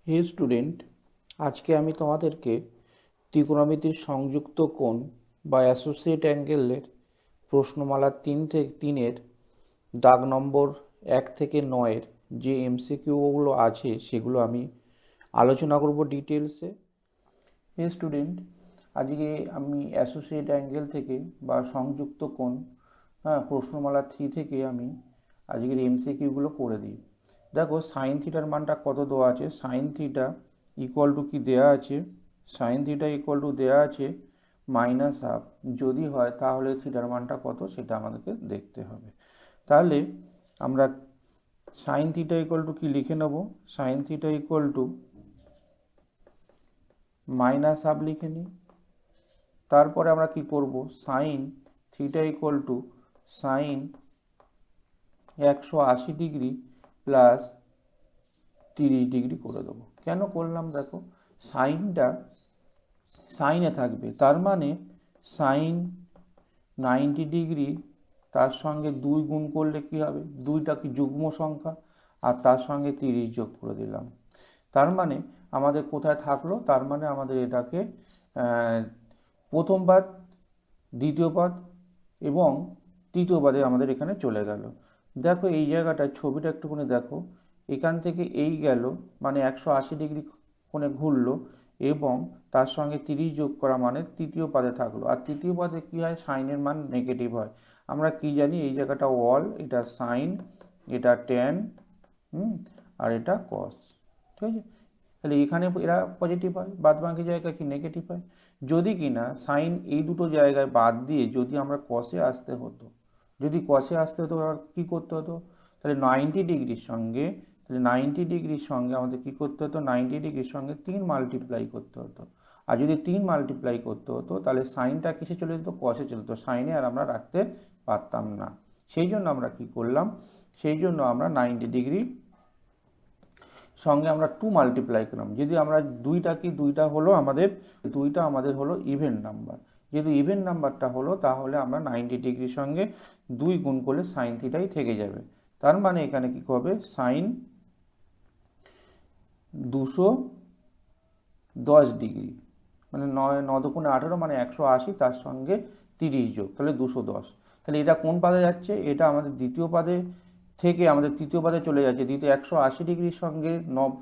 হে student, আজকে আমি তোমাদেরকে ত্রিকোণমিতির সংযুক্ত কোণ বা অ্যাসোসিয়েট অ্যাঙ্গেলের প্রশ্নমালা 3 থেকে 3-এর দাগ নম্বর 1 থেকে 9-এর যে এমসিকিউগুলো আছে সেগুলো আমি আলোচনা করব ডিটেলসে। হে স্টুডেন্ট, আজকে আমি অ্যাসোসিয়েট অ্যাঙ্গেল থেকে বা সংযুক্ত কোণ প্রশ্নমালা 3 থেকে আমি আজকের এমসিকিউগুলো করে দিই। দেখো সাইন থিটার মানটা কত দেওয়া আছে। সাইন থিটা ইকুয়াল টু কি দেওয়া আছে, সাইন থিটা ইকুয়াল টু দেওয়া আছে -1/2। যদি হয় তাহলে থিটার মানটা কত সেটা আমাদেরকে দেখতে হবে। তাহলে আমরা সাইন থিটা ইকুয়াল টু কি লিখে নেব, সাইন থিটা ইকুয়াল টু -1/2 লিখে নিই। তারপরে আমরা কি করব, sine theta equal to sine 180 degree plus 30 degree করে দেবো। কেন করলাম দেখো, সাইনটা সাইনে থাকবে, তার মানে সাইন 90 ডিগ্রি তার সঙ্গে 2 গুণ করলে কি হবে, 2টা কি যুগ্ম সংখ্যা, আর তার সঙ্গে 30 যোগ করে দিলাম। তার মানে আমাদের কোথায় থাকলো, তার মানে আমাদের এটাকে প্রথম পাদ, দ্বিতীয় পাদ এবং তৃতীয় পাদে আমাদের এখানে চলে গেল। দেখো এই জায়গাটায় ছবিটা একটুখানি দেখো, এখান থেকে এই গেল মানে 180 ডিগ্রি কোণে ঘুরলো এবং তার সঙ্গে 30 যোগ করা মানে তৃতীয় পাদে থাকলো। আর তৃতীয় পাদে কি হয়, সাইনের মান নেগেটিভ হয়। আমরা কি জানি, এই জায়গাটা ওয়াল, এটা সাইন, এটা ট্যান, আর এটা কস। ঠিক আছে, তাহলে এখানে এরা পজিটিভ হয়, বাদ বাকি জায়গায় কি নেগেটিভ হয়। যদি কিনা সাইন এই দুটো জায়গায় বাদ দিয়ে যদি আমরা কসে আসতে হতো, যদি কসে আসতে হতো আর কী করতে হতো, তাহলে 90 ডিগ্রির সঙ্গে, তাহলে 90 ডিগ্রির সঙ্গে আমাদের কী করতে হতো, 90 ডিগ্রির সঙ্গে 3 মাল্টিপ্লাই করতে হতো। আর যদি 3 মাল্টিপ্লাই করতে হতো তাহলে সাইনটা কিসে চলে যেত, কসে চলে যেত, সাইনে আর আমরা রাখতে পারতাম না। সেই জন্য আমরা কি করলাম, সেই জন্য আমরা 90 ডিগ্রি সঙ্গে আমরা 2 মাল্টিপ্লাই করলাম। যদি আমরা দুইটা হলো আমাদের, দুইটা আমাদের হলো ইভেন নাম্বার। যেহেতু ইভেন নাম্বারটা হলো তাহলে আমরা 90 ডিগ্রির সঙ্গে 2 গুণ করলে সাইন থিটাই থেকে যাবে। তার মানে এখানে কি হবে, সাইন 210 ডিগ্রি, মানে 9×9=18, মানে 180, তার সঙ্গে 30 যোগ, তাহলে 210। তাহলে এটা কোন পাদে যাচ্ছে, এটা আমাদের দ্বিতীয় পাদে থেকে আমাদের তৃতীয় পাদে চলে যাচ্ছে। দ্বিতীয় 180 ডিগ্রির সঙ্গে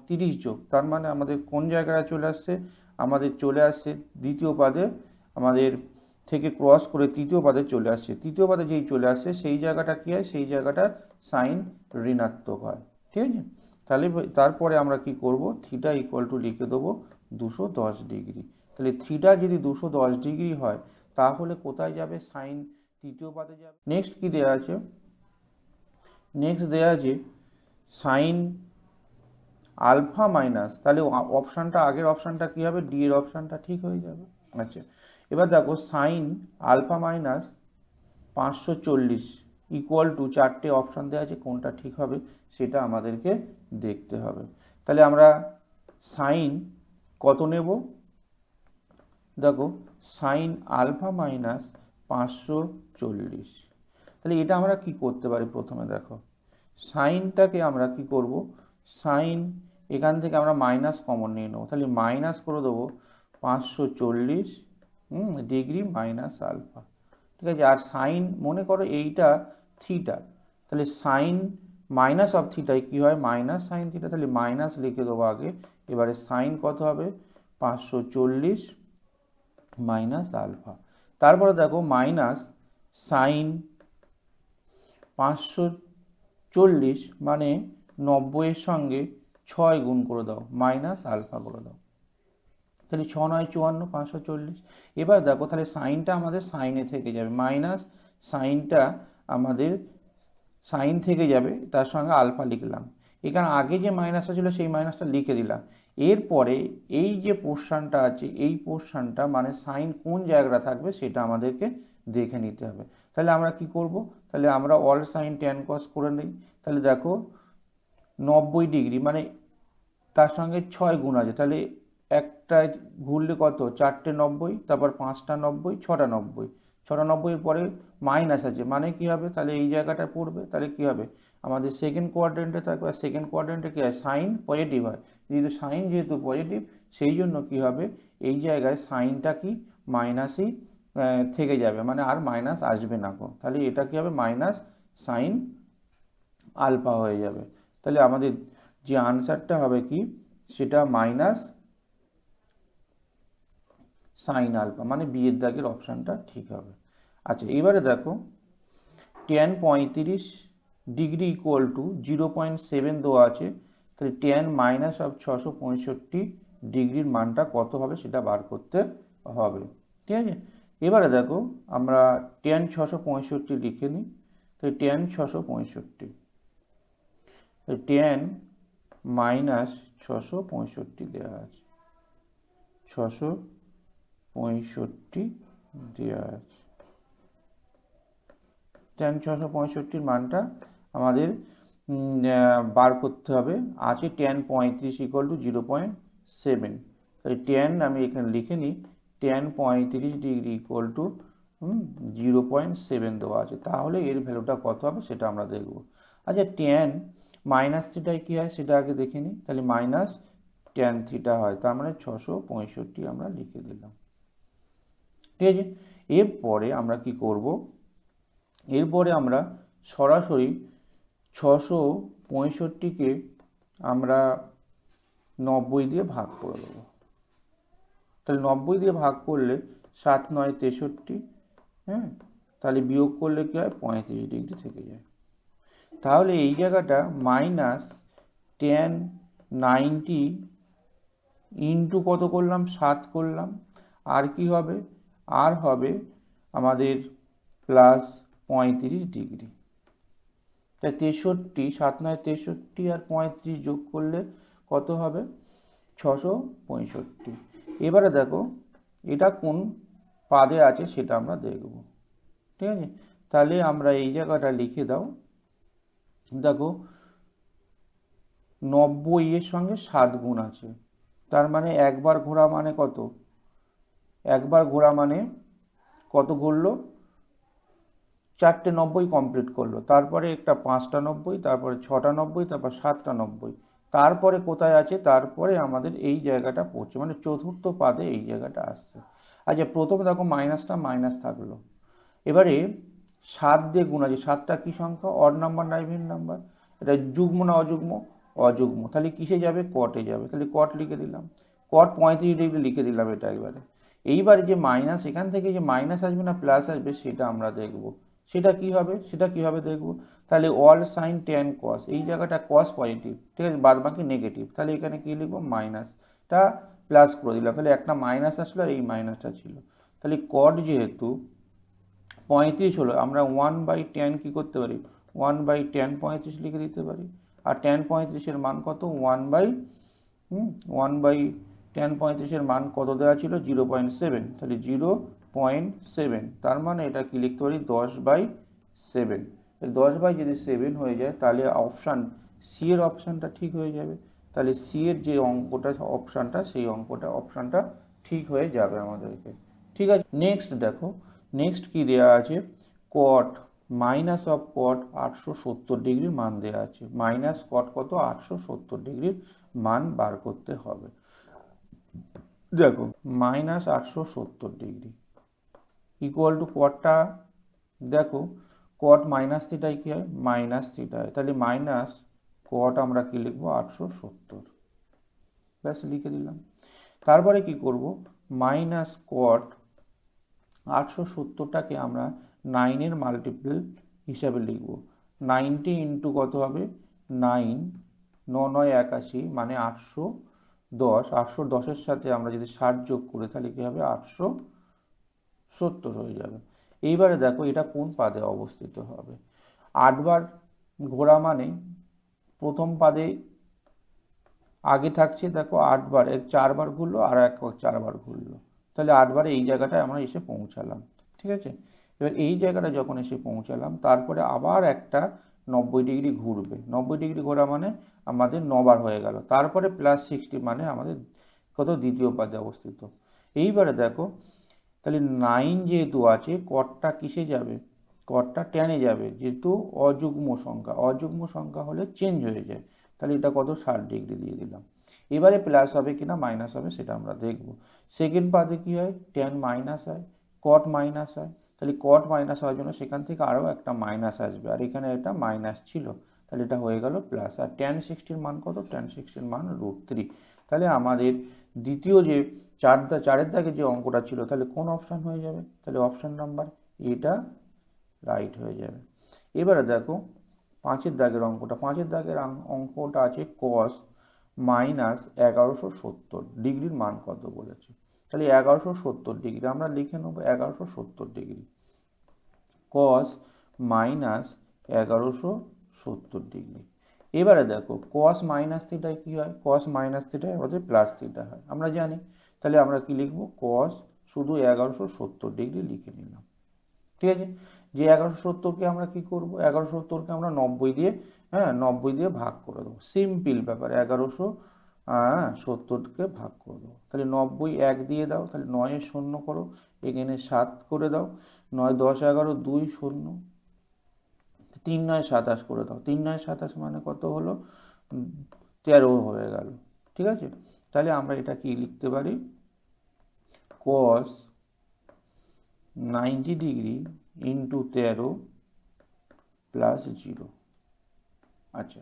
30 যোগ, তার মানে আমাদের কোন জায়গায় চলে আসছে, আমাদের চলে আসছে দ্বিতীয় পাদে, আমাদের থেকে ক্রস করে তৃতীয় পাদে চলে আসছে। তৃতীয় পাদে যেই চলে আসছে সেই জায়গাটা কি হয়, সেই জায়গাটা সাইন ঋণাত্মক হয়। ঠিক আছে, তাহলে তারপরে আমরা কি করব, থিটা ইকুয়াল টু লিখে দেবো 210 ডিগ্রি। তাহলে থিটা যদি 210 ডিগ্রি হয় তাহলে কোথায় যাবে, সাইন তৃতীয় পাদে যাবে। নেক্সট কি দেওয়া আছে, নেক্সট দেওয়া আছে সাইন আলফা মাইনাস, তাহলে অপশানটা, আগের অপশানটা কী হবে, ডি এর অপশানটা ঠিক হয়ে যাবে। আচ্ছা, এবার দেখো sine alpha minus 540 equal to, 4টে অপশান দেওয়া আছে, কোনটা ঠিক হবে সেটা আমাদেরকে দেখতে হবে। তাহলে আমরা সাইন কত নেব, দেখো সাইন আলফা মাইনাস 540। তাহলে এটা আমরা কি করতে পারি, প্রথমে দেখো সাইনটাকে আমরা কি করব, সাইন এখান থেকে আমরা মাইনাস কমন নিয়ে নেবো, তাহলে মাইনাস করে দেবো 540 ডিগ্রি মাইনাস আলফা। ঠিক আছে, আর সাইন মনে করো এইটা থিটা, তাহলে সাইন মাইনাস অফ থিটায় কী হয়, মাইনাস সাইন থিটা, তাহলে মাইনাস লিখে দেবো আগে। এবারে সাইন কত হবে, 540 মাইনাস আলফা। তারপরে দেখো মাইনাস সাইন 540 মানে 90-এর সঙ্গে 6 গুণ করে দাও, মাইনাস আলফা করে দাও, তাহলে 6×9 = 54, 540। এবার দেখো তাহলে সাইনটা আমাদের সাইনে থেকে যাবে, মাইনাস সাইনটা আমাদের সাইন থেকে যাবে, তার সঙ্গে আলফা লিখলাম। এখানে আগে যে মাইনাসটা ছিল সেই মাইনাসটা লিখে দিলাম। এরপরে এই যে পোর্শনটা আছে, এই পোর্শনটা মানে সাইন কোন জায়গাটা থাকবে সেটা আমাদেরকে দেখে নিতে হবে। তাহলে আমরা কি করব, তাহলে আমরা অল সাইন ট্যান কস করে নিই। তাহলে দেখো 90 ডিগ্রি মানে তার সঙ্গে 6 গুণ আছে, তাহলে একটা ঘুরলে কত, 4টে 90, তারপর 5টা 90, 6টা 90, 6টা 90 এর পরে মাইনাস আছে মানে কি হবে, তাহলে এই জায়গাটা পড়বে, তাহলে কি হবে, আমাদের সেকেন্ড কোয়াড্রেন্টে থাকবে, আর সেকেন্ড কোয়াড্রেন্টে কী হয়, সাইন পজিটিভ হয়, যেহেতু সাইন যেহেতু পজিটিভ সেই জন্য কী হবে, এই জায়গায় সাইনটা কি মাইনাসই থেকে যাবে, মানে আর মাইনাস আসবে না গো, তাহলে এটা কী হবে, মাইনাস সাইন আলফা হয়ে যাবে। তাহলে আমাদের যে আনসারটা হবে কি, সেটা মাইনাস সাইন আলফা, মানে বিয়ের দাগের অপশানটা ঠিক হবে। আচ্ছা এবারে দেখো tan 35 ডিগ্রি ইকুয়াল টু 0.7 দেওয়া আছে, তাহলে tan মাইনাস অফ 665 ডিগ্রির মানটা কত হবে সেটা বার করতে হবে। ঠিক আছে, এবারে দেখো আমরা tan 665 লিখে নিই, তাহলে tan 665, tan মাইনাস 665 দেওয়া আছে, 665 দেওয়া আছে, tan 665 মানটা আমাদের বার করতে হবে, আছে tan 35 ইকুয়াল টু 0.7, তাই tan আমি এখানে লিখে নিই, tan 35 ডিগ্রি ইকুয়াল টু 0.7 দেওয়া আছে, তাহলে এর ভ্যালুটা কত হবে সেটা আমরা দেখব। আচ্ছা tan মাইনাস থিটায় কী হয় সেটা আগে দেখে নিই, তাহলে মাইনাস tan থিটা হয়, তার মানে 665 আমরা লিখে দিলাম। ঠিক আছে, এরপরে আমরা কি করব, এরপরে আমরা সরাসরি 665কে আমরা 90 দিয়ে ভাগ করে দেবো, তাহলে 90 দিয়ে ভাগ করলে 7 9 63, হ্যাঁ, তাহলে বিয়োগ করলে কি হয়, 35 ডিগ্রি থেকে যায়। তাহলে এই জায়গাটা মাইনাস tan 90 ইন্টু কত করলাম, 7 করলাম, আর কি হবে, আর হবে আমাদের প্লাস 35 ডিগ্রি, তাই 63, 7 9 63 আর 35 যোগ করলে কত হবে, 665। এবারে দেখো এটা কোন পাদে আছে সেটা আমরা দেখব। ঠিক আছে, তাহলে আমরা এই জায়গাটা লিখে দাও, দেখো 90 এর সঙ্গে 7 গুণ আছে, তার মানে একবার ঘোরা মানে কত, একবার ঘোরা মানে কত ঘুরলো, 4টে 90 কমপ্লিট করলো, তারপরে একটা 5টা 90, তারপরে 6টা 90, তারপর 7টা 90, তারপরে কোথায় আছে, তারপরে আমাদের এই জায়গাটা পড়ছে, মানে চতুর্থ পাদে এই জায়গাটা আসছে। আচ্ছা প্রথমে দেখো মাইনাসটা মাইনাস থাকলো, এবারে 7 দিয়ে গুণ আছে, 7টা কি সংখ্যা, অড নাম্বার না ইভেন নাম্বার, এটা যুগ্ম না অযুগ্ম, অযুগ্ম, তাহলে কিসে যাবে, কটে যাবে, তাহলে কট লিখে দিলাম, কট 35 ডিগ্রি লিখে দিলাম এটা একবারে। এইবারে যে মাইনাস, এখান থেকে যে মাইনাস আসবে না প্লাস আসবে সেটা আমরা দেখব, সেটা কি হবে, সেটা কিভাবে দেখব, তাহলে অল সাইন ট্যান কস, এই জায়গাটা কস পজিটিভ, ঠিক আছে, বাদ বাকি নেগেটিভ, তাহলে এখানে কি লিখবো, মাইনাসটা প্লাস করে দিলাম, তাহলে একটা মাইনাস আসলো আর এই মাইনাসটা ছিল, তাহলে কট যেহেতু 35 হলো, আমরা 1/tan কি করতে পারি, 1/tan 35 লিখে দিতে পারি, আর tan 35-এর মান কত, 1/tan 35-এর মান কত দেওয়া ছিল, 0.7, তাহলে 0.7, তার মানে এটা কি লিখতে পারি, 10/7, 10 যদি 7 হয়ে যায় তাহলে অপশান সি এর অপশানটা ঠিক হয়ে যাবে, তাহলে সি এর যে অঙ্কটা অপশানটা, সেই অপশানটা ঠিক হয়ে যাবে আমাদেরকে। ঠিক আছে, নেক্সট দেখো, নেক্সট কি দেওয়া আছে, কট মাইনাস অফ কট 870 ডিগ্রির মান দেওয়া আছে, মাইনাস কট কত, 870 ডিগ্রির মান বার করতে হবে। দেখো মাইনাস 870 ডিগ্রি ইকুয়াল টু কটটা, দেখো কট মাইনাস থিটায় কি হয়, মাইনাস থিটা হয়, তাহলে মাইনাস কট আমরা কি লিখবো, 870, ব্যাস লিখে দিলাম। তারপরে কি করব, মাইনাস কট 870টাকে আমরা 9-এর মাল্টিপল হিসাবে লিখব, 90 ইন্টু কত হবে, 9 9 9 81, মানে 810, 810-এর সাথে আমরা যদি 60 যোগ করি তাহলে কি হবে, 870 হয়ে যাবে। এইবারে দেখো এটা কোন পাদে অবস্থিত হবে, 8বার ঘোরা মানে প্রথম পাদে আগে থাকছে, দেখো 8বার, 4বার ঘুরলো আর 4বার ঘুরলো, তাহলে 8বারে এই জায়গাটায় আমরা এসে পৌঁছালাম। ঠিক আছে, এবার এই জায়গাটা যখন এসে পৌঁছালাম তারপরে আবার একটা 90 ডিগ্রি ঘুরবে, 90 ডিগ্রি ঘোরা মানে আমাদের 9বার হয়ে গেল, তারপরে +60 মানে আমাদের কত, দ্বিতীয় পাদে অবস্থিত। এইবারে দেখো তাহলে 9 যেহেতু আছে, কটটা কিসে যাবে, কটটা টেনে যাবে, যেহেতু অযুগ্ম সংখ্যা হলে চেঞ্জ হয়ে যায়। তাহলে এটা কত 60 ডিগ্রি দিয়ে দিলাম। এবারে প্লাস হবে কিনা মাইনাস হবে সেটা আমরা দেখব। সেকেন্ড পাতে কি হয়, ট্যান মাইনাস হয়, কট মাইনাস হয়। তাহলে কট মাইনাস হওয়ার জন্য সেখান থেকে আরও একটা মাইনাস আসবে, আর এখানে একটা মাইনাস ছিল, তাহলে এটা হয়ে গেল প্লাস। আর ট্যান 60-র মান কত, ট্যান 60-র মান √3। তাহলে আমাদের দ্বিতীয় যে চারের দাগে যে অঙ্কটা ছিল, তাহলে কোন অপশান হয়ে যাবে, তাহলে অপশান নাম্বার এটা রাইট হয়ে যাবে। এবারে দেখো 5-এর দাগের অঙ্কটা। 5-এর দাগের অঙ্কটা আছে কস -1170 ডিগ্রির মান কত বলেছে। তাহলে 1170 ডিগ্রি আমরা লিখে নেব 1170 ডিগ্রি, কস -1170 ডিগ্রি। এবারে দেখো কস মাইনাস থিটায় কি হয়, কস মাইনাস থিটায় আমাদের প্লাস থিটা হয় আমরা জানি। তাহলে আমরা কি লিখবো, কস শুধু 1170 ডিগ্রি লিখে নিলাম। ঠিক আছে, যে 1170কে আমরা কি করব, 1170কে আমরা 90 দিয়ে 90 দিয়ে ভাগ করে দেবো। সিম্পল ব্যাপার, 1170কে ভাগ করে দেবো। তাহলে 90 1 দিয়ে দাও, তাহলে 9 শূন্য করো, এখানে 7 করে দাও, 9 10 11 2 0, 3 9 27 করে দাও, 3 9 27 মানে কত হলো, 13 হয়ে গেল। ঠিক আছে, তাহলে আমরা এটা কি লিখতে পারি, cos 90 ডিগ্রি ইন্টু 13 প্লাস 0। আচ্ছা,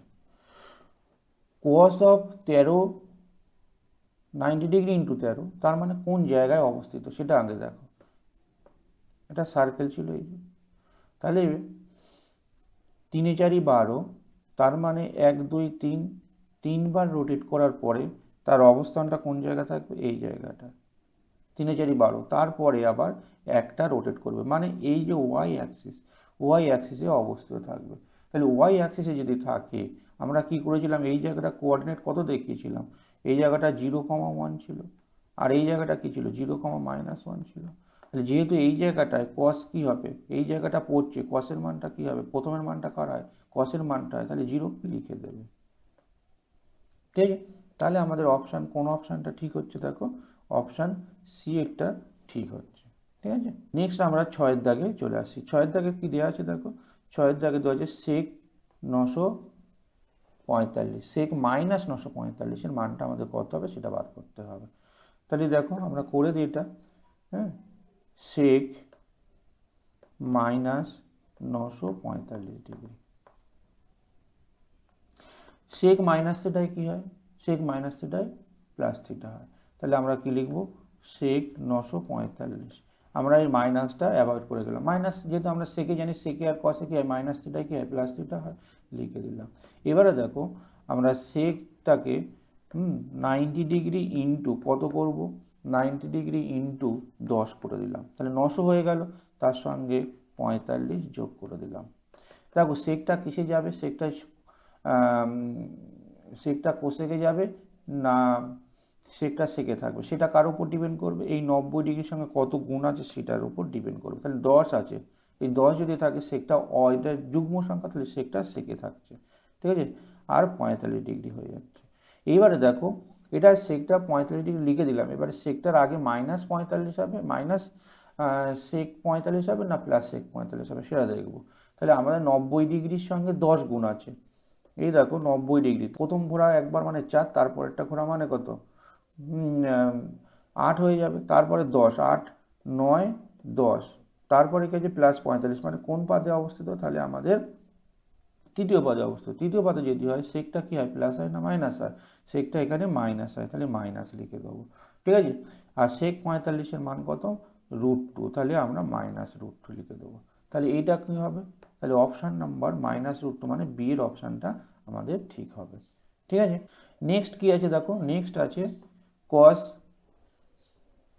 cos অফ 13 90 ডিগ্রি ইন্টু 13, তার মানে কোন জায়গায় অবস্থিত সেটা আগে দেখো। এটা সার্কেল ছিল এই যে, তাহলে 3 4 12, তার মানে 1 2 3, 3বার রোটেট করার পরে তার অবস্থানটা কোন জায়গা থাকবে, এই জায়গাটা 3 4 12। তারপরে আবার একটা রোটেট করবে, মানে এই যে ওয়াই অ্যাক্সিসে অবস্থিত থাকবে। তাহলে ওয়াই অ্যাক্সিসে যদি থাকে, আমরা কি করেছিলাম, এই জায়গাটা কোঅর্ডিনেট কত দেখিয়েছিলাম, এই জায়গাটা 0,1 ছিল, আর এই জায়গাটা কি ছিল 0,-1 ছিল। তাহলে যেহেতু এই জায়গাটায় কস কি হবে, এই জায়গাটা পড়ছে, কসের মানটা কি হবে, প্রথমের মানটা কার হয়, কসের মানটা হয়, তাহলে 0 লিখে দেবে। ঠিক আছে, তাহলে আমাদের অপশান, কোন অপশানটা ঠিক হচ্ছে দেখো, অপশান সি একটা ঠিক হচ্ছে। ঠিক আছে, নেক্সট আমরা 6-এর দাগে চলে আসি। 6-এর দাগে কি দেওয়া আছে দেখো, 6-এর দাগে দেওয়া আছে সেক 945, সেক মাইনাস 945-এর মানটা আমাদের কত হবে সেটা বার করতে হবে। তাহলে দেখো আমরা করে দিই এটা, sec minus 945 degree, sec minus থিটায় কি হয়, সেক মাইনাস থিটায় প্লাস থিটা হয়। তাহলে আমরা কি লিখব, সেক 945, আমরা এই মাইনাসটা অ্যাভয়েড করে গেলাম, মাইনাস যেহেতু আমরা সেকে জানি, সেকে আর কসে কি হয়, মাইনাস থিটায় কি হয়, প্লাস থিটা হয়, লিখে দিলাম। এবারে দেখো আমরা সেকটাকে 90 ডিগ্রি ইন্টু কত করব, 90 ডিগ্রি ইন্টু 10 করে দিলাম, তাহলে 900 হয়ে গেল, তার সঙ্গে 45 যোগ করে দিলাম। দেখো সেকটা কিসে যাবে, সেকটা কোসেকে যাবে না, সেকটা সেকে থাকবে, সেটা কার উপর ডিপেন্ড করবে, এই 90 ডিগ্রির সঙ্গে কত গুণ আছে সেটার উপর ডিপেন্ড করবে। তাহলে 10 আছে, এই 10 যদি থাকে সেকটা এটা যুগ্ম সংখ্যা, তাহলে সেকটা সেকে থাকছে। ঠিক আছে, আর 45 ডিগ্রি হয়ে যাচ্ছে। এইবারে দেখো এটা সেকটা 45 ডিগ্রি লিখে দিলাম, এবারে সেকটার আগে -45 হবে, মাইনাস সেক 45 হবে না প্লাস সেক 45 হবে সেটা দেখবো। তাহলে আমাদের 90 ডিগ্রির সঙ্গে 10 গুণ আছে, এই দেখো 90 ডিগ্রি, প্রথম ঘোরা একবার মানে 4, তারপরেরটা ঘোরা মানে কত 8 হয়ে যাবে, তারপরে 10, 8 9 10, তারপরে কি আছে প্লাস 45, মানে কোন পাদে অবস্থিত, তাহলে আমাদের তৃতীয় পাদে অবস্থিত। তৃতীয় পাদে যদি হয় সেকটা কি হয়, প্লাস হয় না মাইনাস হয়, সেকটা এখানে মাইনাস হয়, তাহলে মাইনাস লিখে দেবো। ঠিক আছে, আর সেক 45-এর মান কত, √2, তাহলে আমরা -√2 লিখে দেবো। তাহলে এইটা কি হবে, তাহলে অপশান নাম্বার -√2 মানে বি এর অপশানটা আমাদের ঠিক হবে। ঠিক আছে, নেক্সট কি আছে দেখো, নেক্সট আছে cos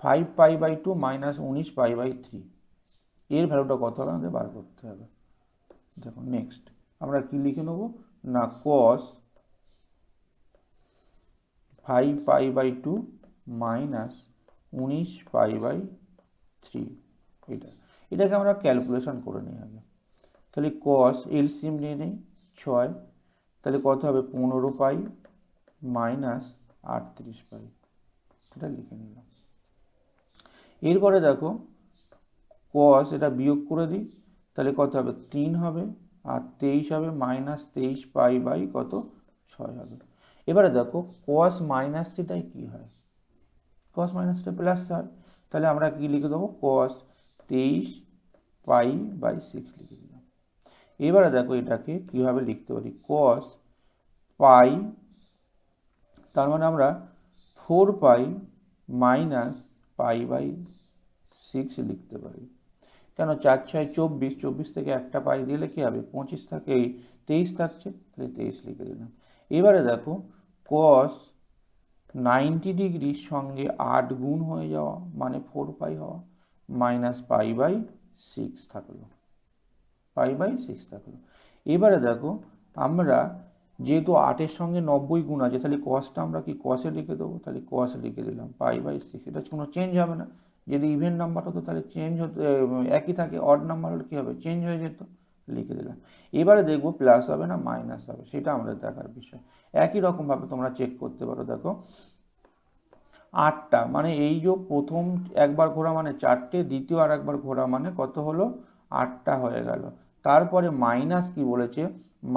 5π/2 -19 π/3, এর ভ্যালুটা কত হবে আমাদের বার করতে হবে। দেখো নেক্সট আমরা কি লিখে নেব না, cos 5π/2 -19 π/3, এটাকে আমরা ক্যালকুলেশন করে নিই আগে। তাহলে cos এলসিএম নিয়ে নেই 6, তাহলে কত হবে 15 পাই মাইনাস 38 পাই, এটা লিখে নিলাম। এরপরে দেখো cos এটা বিয়োগ করে দিই, তাহলে কত হবে 3 হবে, আর 23 হবে মাইনাস 23 পাই বাই কত 6 হবে। এবারে দেখো cos মাইনাস থিটায় কি হয়, cos মাইনাস থিটা প্লাস হয়, তাহলে আমরা কি লিখে দেবো cos 23 পাই বাই 6 লিখে দিলাম। এবারে দেখো এটাকে কিভাবে লিখতে পারি, cos পাই, তার মানে আমরা 4 পাই মাইনাস পাই বাই 6 লিখতে পারি। কেন 4 6 24, 24 থেকে একটা পাই দিলে কি হবে 25 থাকে, 23 থাকছে, তাহলে 23 লিখে দিলাম। এবারে দেখো cos 90 ডিগ্রির সঙ্গে 8 গুণ হয়ে যাওয়া মানে 4 পাই হওয়া মাইনাস পাই বাই 6 থাকলো, পাই বাই 6 থাকলো। এবারে দেখো আমরা যেহেতু 8-এর সঙ্গে 90 গুণ আছে, তাহলে কসটা আমরা কি কসে লিখে দেবো, তাহলে কস লিখে দিলাম পাই বাই 6। এটা কোনো চেঞ্জ হবে না, যদি ইভেন নাম্বার হতো তাহলে চেঞ্জ হতো, একই থাকে, অড নাম্বার হলে কী হবে চেঞ্জ হয়ে যেত, লিখে দিলাম। এবারে দেখবো প্লাস হবে না মাইনাস হবে, সেটা আমাদের দেখার বিষয়। একই রকমভাবে তোমরা চেক করতে পারো, দেখো 8টা মানে এই যে প্রথম একবার ঘোরা মানে 4টে, দ্বিতীয় আর একবার ঘোরা মানে কত হলো 8টা হয়ে গেল। তারপরে মাইনাস কি বলেছে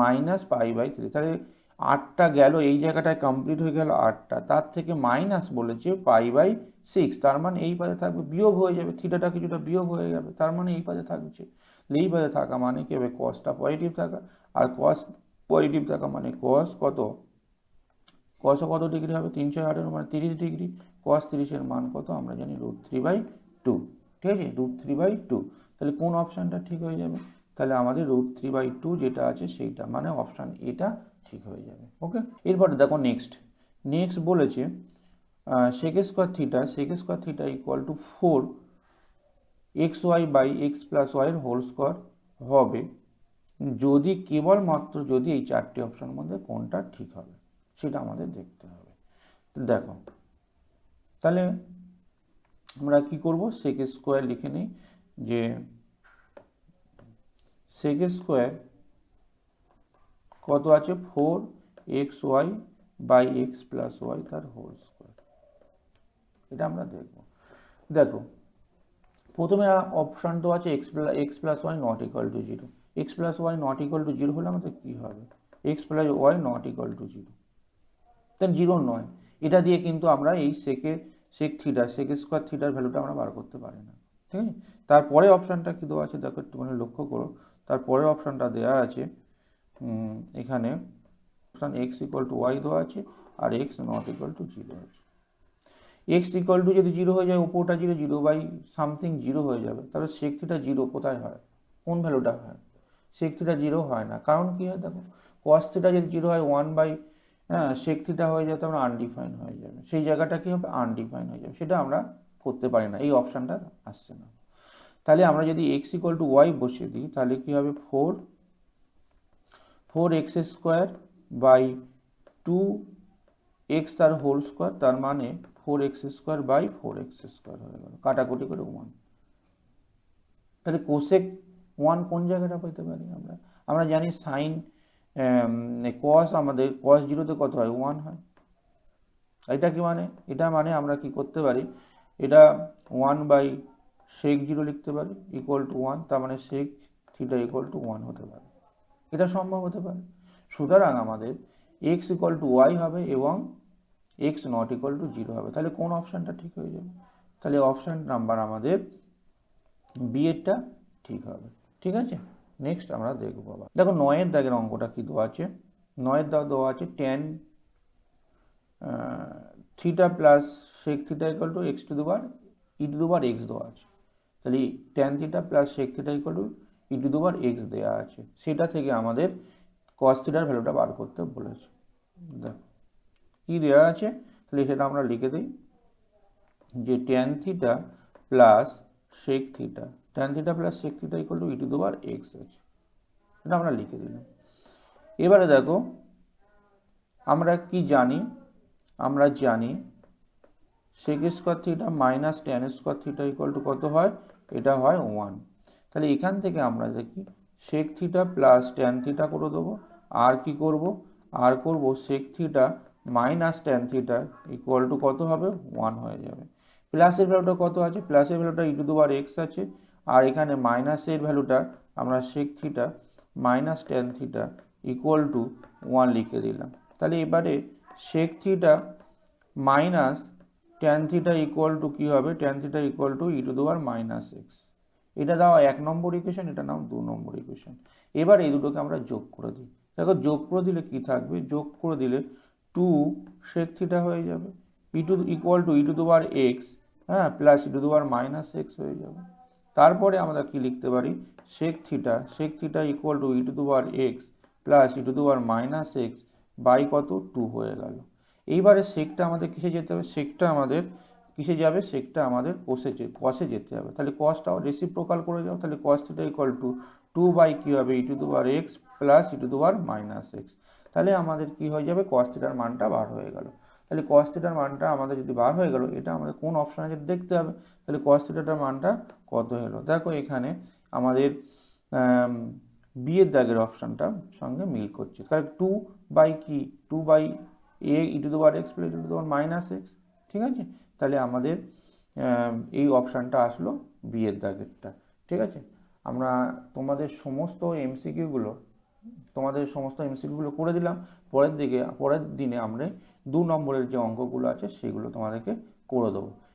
মাইনাস পাই বাই 3, তাহলে 8টা গেল এই জায়গাটায় কমপ্লিট হয়ে গেল 8টা, তার থেকে মাইনাস বলেছে পাই বাই 6, তার মানে এই পাশে থাকবে, বিয়োগ হয়ে যাবে, থিটাটা কিছুটা বিয়োগ হয়ে যাবে, তার মানে এই পাশে থাকছে। এই পাশে থাকা মানে কি হবে কসটা পজিটিভ থাকা, আর কস পজিটিভ থাকা মানে কস কত, কসও কত ডিগ্রি হবে 318 মানে 30 ডিগ্রি, কস 30-এর মান কত আমরা জানি √3/2, ঠিক আছে √3/2। তাহলে কোন অপশানটা ঠিক হয়ে যাবে, তাহলে আমাদের √3/2 যেটা আছে সেইটা, মানে অপশান এটা ঠিক হয়ে যাবে। ওকে, এরপরে দেখো নেক্সট বলেছে sec square theta equal to 4xy by x plus y এর হোল স্কোয়ার হবে যদি কেবলমাত্র যদি এই 4টি অপশানের মধ্যে কোনটা ঠিক হবে সেটা আমাদের দেখতে হবে। দেখো তাহলে আমরা কি করব, সেক স্কোয়ার লিখে নিই, যে সেক স্কোয়ার কত আছে 4xy by x plus y তার হোল স্কোয়ার, এটা আমরা দেখব। দেখো প্রথমে অপশান তো আছে x plus y not equal to 0, x plus y not equal to 0 হলে আমাদের কী হবে x plus y not equal to 0, তার 0 নয়, এটা দিয়ে কিন্তু আমরা এই সেক স্কোয়ার থিটার ভ্যালুটা আমরা বার করতে পারি না, ঠিক আছে। তারপরে অপশানটা কি দেওয়া আছে দেখো একটুখানি লক্ষ্য করো, তারপরে অপশানটা দেওয়া আছে এখানে option x equal to y দেওয়া আছে আর x নট ইকুয়াল টু 0 আছে। x ইকুয়াল টু যদি 0 হয়ে যায়, উপরটা 0, 0 বাই সামথিং 0 হয়ে যাবে, তাহলে সেক থিটা 0 কোথায় হয়, কোন ভ্যালুটা হয়, সেক থিটা 0 হয় না, কারণ কি হয় দেখো কস থিটা যদি 0 হয় 1 বাই সেক থিটা হয়ে যায়, তখন আনডিফাইন হয়ে যাবে, সেই জায়গাটা কি হবে আনডিফাইন হয়ে যাবে, সেটা আমরা করতে পারি না, এই অপশানটা আসছে না। তাহলে আমরা যদি x ইকুয়াল টু ওয়াই বসিয়ে দিই তাহলে কি হবে 4x স্কোয়ার বাই 2x তার হোল স্কোয়ার, তার মানে 4x square by 4x square হয়ে গেল, কাটাকুটি করে 1। তাহলে কোসেক 1 কোন জায়গাটা পেতে পারি আমরা জানি সাইন কস, আমাদের কস 0-তে কত হয় 1 হয়, এটা কি মানে, এটা মানে আমরা কি করতে পারি, এটা 1 বাই সেক 0 লিখতে পারি ইকুয়াল টু 1, তার মানে সেক থিটা ইকুয়াল টু 1 হতে পারে, এটা সম্ভব হতে পারে। সুতরাং আমাদের x ইকুয়াল টু ওয়াই হবে এবং x নট ইকুয়াল টু 0 হবে, তাহলে কোন অপশানটা ঠিক হয়ে যাবে, তাহলে অপশান নাম্বার আমাদের বি এরটা ঠিক হবে, ঠিক আছে। নেক্সট আমরা দেখবো, বাবা দেখো 9-এর দাগের অঙ্কটা কি দেওয়া আছে, 9-এর দাগ দেওয়া আছে tan theta plus sec theta equal to x to the power e to the power x দেওয়া আছে, তাহলে tan theta plus sec theta equal to e to the power x দেওয়া আছে, সেটা থেকে আমাদের cos থিটার ভ্যালুটা বার করতে বলেছে। দেখো কি দেওয়া আছে, তাহলে সেটা আমরা লিখে দিই যে tan theta plus sec theta, tan theta plus sec theta equal to e to the power x আছে, এটা আমরা লিখে দিলাম। এবারে দেখো আমরা কি জানি, আমরা জানি sec square theta minus tan square theta equal to কত হয়, এটা হয় 1। তাহলে এখান থেকে আমরা দেখি sec theta plus tan theta করে দেবো, আর কি করব, আর করব sec theta minus tan theta equal to কত হবে 1 হয়ে যাবে। প্লাসের ভ্যালুটা কত আছে, প্লাসের ভ্যালুটা e to the power x আছে, আর এখানে মাইনাসের ভ্যালুটা আমরা sec theta minus tan theta equal to 1 লিখে দিলাম। তাহলে এবারে sec theta minus tan theta equal to কী হবে, tan theta equal to E to the power minus X. এটা দাও 1 নম্বর ইকুয়েশন, এটা নাও 2 নম্বর ইকুয়েশন। এবার এই দুটোকে আমরা যোগ করে দিই। দেখো যোগ করে দিলে কি থাকবে, যোগ করে দিলে 2 sec থিটা হয়ে যাবে, equal to E to the power X, হ্যাঁ, plus E to the power minus X হয়ে যাবে। তারপরে আমরা কি লিখতে পারি, sec theta equal to E to the power x plus E to the power minus X by কত 2 হয়ে গেল। এইবারে সেকটা আমাদের কিসে যেতে হবে, সেকটা আমাদের কিসে যাবে, সেকটা আমাদের কসে যেতে হবে। তাহলে কসটাও রেসিপ্রোকাল করে যাও, তাহলে cos theta equal to 2 by কী হবে E to the power x plus E to the power minus X. তাহলে আমাদের কি হয়ে যাবে, কস থিটার মানটা বার হয়ে গেল। তাহলে কস থিটার মানটা আমাদের যদি বার হয়ে গেল, এটা আমাদের কোন অপশান আছে দেখতে হবে। তাহলে কস থিটাটার মানটা কত হলো, দেখো এখানে আমাদের বিয়ের দাগের অপশানটার সঙ্গে মিল করছে। তাহলে 2 বাই কি 2 বাই এ e to the power x plus E to the power minus x, ঠিক আছে। তাহলে আমাদের এই অপশানটা আসলো বিয়ের দাগেরটা, ঠিক আছে। আমরা তোমাদের সমস্ত এমসিকিউগুলো করে দিলাম। পরের দিনে আমরা 2 নম্বরের যে অঙ্কগুলো আছে সেগুলো তোমাদেরকে করে দেবো।